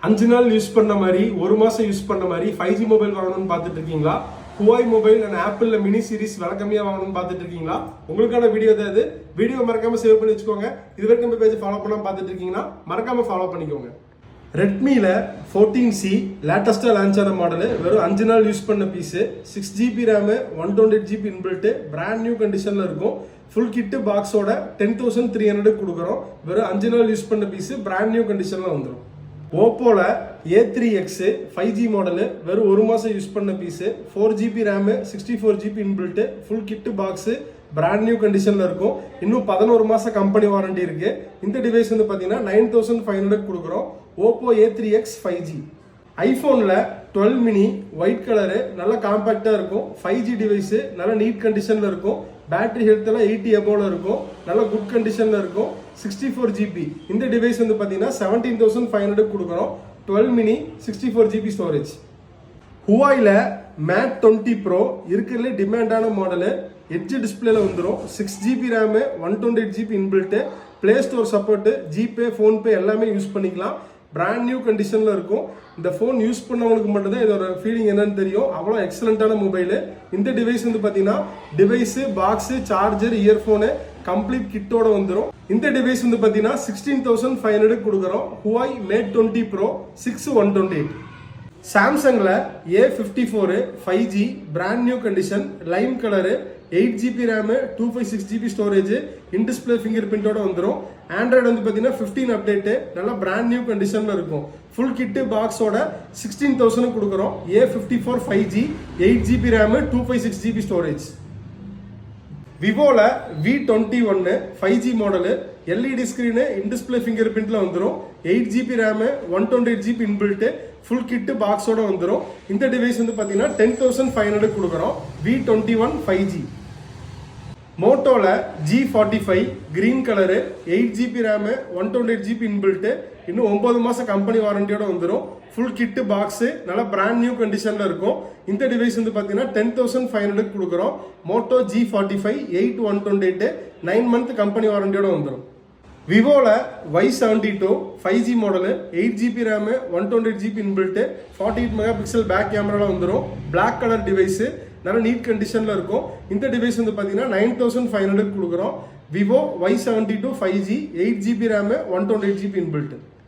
5 நாள் யூஸ் பண்ண மாதிரி 1 மாசம் யூஸ் பண்ண மாதிரி 5G மொபைல் வாங்கணும்னு பார்த்துட்டு இருக்கீங்களா? Huawei மொபைல் அண்ட் ஆப்பிள்ல மினி சீரிஸ் விலை கம்மியா வாங்கணும்னு பார்த்துட்டு இருக்கீங்களா? உங்களுக்கான வீடியோ தான் இது. வீடியோ மறக்காம சேவ் பண்ணி வச்சுக்கோங்க. இது வரைக்கும் நம்ம பேஜ் ஃபாலோ பண்ணாம பார்த்துட்டு இருக்கீங்கன்னா மறக்காம ஃபாலோ பண்ணிக்கோங்க. ரெட்மில 14C லேட்டஸ்டா லான்ச் ஆன மாடல், வெறும் 5 நாள் யூஸ் பண்ண piece, 6GB RAM, 128GB inbuilt, brand new கண்டிஷன்ல இருக்கும். ஃபுல் கிட் பாக்ஸோட 10,300 கொடுக்குறோம். வெறும் 5 நாள் யூஸ் பண்ண பீஸ், பிராண்ட் நியூ கண்டிஷன்ல வந்துடும். ஓப்போல A3X 5G மாடல், வெறும் 1 மாசம் யூஸ் பண்ண piece, 4GB RAM, 64GB inbuilt, full kit box, brand new கண்டிஷன்ல இருக்கும். இன்னும் 11 மாசம் கம்பெனி வாரண்டி இருக்கு. இந்த டிவைஸ் வந்து பாத்தீங்கன்னா 9,500 கொடுக்குறோம். Oppo A3X 5G. ஐபோன்ல 12 mini white colour, நல்ல காம்பாக்டா இருக்கும். 5G டிவைஸ், நல்ல நீட் கண்டிஷன்ல இருக்கும். பேட்டரி ஹெல்த் எல்லாம் 80 above இருக்கும். நல்ல குட் கண்டிஷன்ல இருக்கும். 64GB. இந்த டிவைஸ் வந்து பாத்தீங்கன்னா 17,500 கொடுக்குறோம். 12 மினி 64GB ஸ்டோரேஜ். ஹுவாயில மேட் 20 ப்ரோ இருக்கிறதுல டிமாண்டான மாடலு, எட்ஜ் டிஸ்பிளேல வந்துடும். 6GB RAM, 128GB இன்பில்ட், play store support, GPay, PhonePe எல்லாமே யூஸ் பண்ணிக்கலாம். பிராண்ட் நியூ கண்டிஷன்ல இருக்கும். இந்த ஃபோன் யூஸ் பண்ணவங்களுக்கு மட்டும்தான் இதோட ஃபீலிங் என்னன்னு தெரியும். அவ்வளோ எக்ஸலண்டான மொபைல். இந்த டிவைஸ் வந்து பார்த்தீங்கன்னா device, box, charger, earphone complete கிட்டோட வந்துடும். இந்த டிவைஸ் வந்து பார்த்தீங்கன்னா 16,500 கொடுக்குறோம். Huawei Mate 20 Pro 6/128. சாம்சங்ல A54 5G brand new condition, lime colour, 8GB RAM, 256GB storage, in display finger பிரிண்டோட வந்துடும். ஆண்ட்ராய்டு வந்து பார்த்தீங்கன்னா 15 அப்டேட், நல்லா பிராண்ட் நியூ கண்டிஷன்ல இருக்கும். ஃபுல் கிட் பாக்ஸோட 16,000 கொடுக்குறோம். A54 5G 8GB RAM, 256GB storage. விவோல V21 5G model, LED screen, in display finger பிரிண்ட்ல வந்துடும். 8GB RAM, 128GB inbuilt, full kit பாக்ஸோட வந்துடும். இந்த டிவைஸ் வந்து பார்த்தீங்கன்னா 10,500 கொடுக்குறோம். V21 5G. மோட்டோல G45 green colour, 8GB RAM, 128GB inbuilt, இன்னும் 9 மாசம் கம்பெனி வாரண்டியோட வந்துடும். ஃபுல் கிட் பாக்ஸ், நல்ல பிராண்ட் நியூ கண்டிஷன்ல இருக்கும். இந்த டிவைஸ் வந்து பார்த்தீங்கன்னா 10,500 கொடுக்குறோம். மோட்டோ G45 8/128, 9 மந்த் கம்பெனி வாரண்டியோட வந்துடும். விவோல Y72 5G model, 8GB RAM, 128GB inbuilt, 48 mega pixel back கேமரால வந்துடும். பிளாக் கலர் டிவைஸ், நல்ல நீட் கண்டிஷன்ல இருக்கும். இந்த டிவைஸ் வந்து பார்த்தீங்கன்னா 9,500 கொடுக்குறோம். Vivo Y72 5G 8GB RAM, 128GB inbuilt.